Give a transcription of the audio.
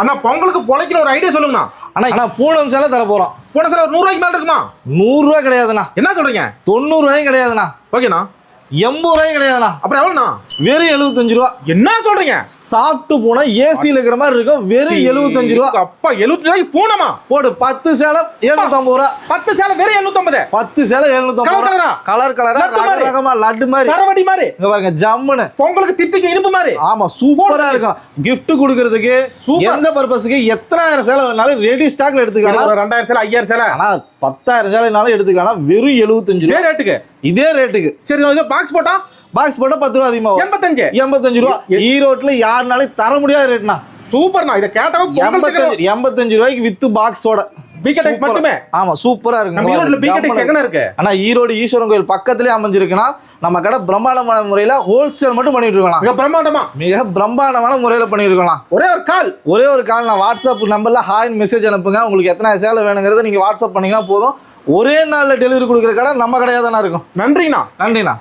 அண்ணா பொங்கலுக்கு பொழைக்கிற ஒரு ஐடியா சொல்லுங்கண்ணா. அண்ணா பூனம் சேலை தர போறோம். போன சேலை ஒரு 100 ரூபாய்க்கு மேல இருக்குமா? 100 ரூபாய் கிடையாதுண்ணா. என்ன சொல்றீங்க? 90 ரூபாயும் கிடையாதுண்ணா. ஓகேண்ணா. 80 ரூபாயும் கிடையாதுண்ணா. அப்புறம் எவ்வளோண்ணா? வெறும் 75 ரூபா. என்ன சொல்றீங்க? சாஃப்ட் பூனம் ஏசியில் இருக்கிற மாதிரி இருக்கும். வெறும் 75 ரூபா. அப்பா 75 ரூபாய்க்கு பூனமா? போடு 10 சேலை 750 ரூபா. 10 சேலை வெறும் 750. 10 சேலை 750 ரூபா. கலர் கலரா ரகமா லட்டு மாதிரி சரவடி மாதிரி. இங்க பாருங்க ஜம்முன்னு. பொங்கலுக்கு திட்டுக்கு இனிப்பு மாதிரி. ஆமா சூப்பரா இருக்கும். gift கொடுக்கிறதுக்கு எந்த பர்பஸ்க்கு எத்தனாயிரம் சேலை வேணாலும் ரெடி ஸ்டாக்ல எடுத்துக்கலாம். 2000 சேலை 5000 சேலை. ஆனா 10000 சேலைனாலும் எடுத்துக்கலாம். வெறும் 75 ரூபா. இதே ரேட்டுக்கு. சரி இது பாக்ஸ் போட்டா? பாக்ஸ் போட்டா 10 ரூபா அதிகமா. 85 ரூபா. ஈரோட்ல யாருனாலும் தர முடியாத ரேட்னா. சூப்பர்ண்ணா. இத கேட்டவங்க 85 ரூபாய்க்கு வித் பாக்ஸோட. பிகேடெக்ஸ் மட்டுமே. ஆமா சூப்பரா இருக்கு. நம்ம ஈரோட்ல பிகேடெக்ஸ் எங்கன இருக்கு? ஆனா ஈரோடு ஈஸ்வரன் கோயில் பக்கத்துலயே அமைஞ்சிருக்குனா நம்ம கடை பிரம்மாண்டமான முறையில ஹோல்சேல் மட்டும் பண்ணிட்டு இருக்கலாம். மிக பிரம்மாண்டமான முறையில பண்ணிட்டு இருக்கலாம். ஒரே ஒரு கால் நான் வாட்ஸ்அப் நம்பர்ல ஹாய் மெசேஜ் அனுப்புங்க. உங்களுக்கு எத்தனை சேலை வேணுங்கிறத நீங்க வாட்ஸ்அப் பண்ணீங்கன்னா போதும். ஒரே நாள்ல டெலிவரி கொடுக்குற கடை நம்ம கடையா தானே இருக்கும். நன்றிண்ணா.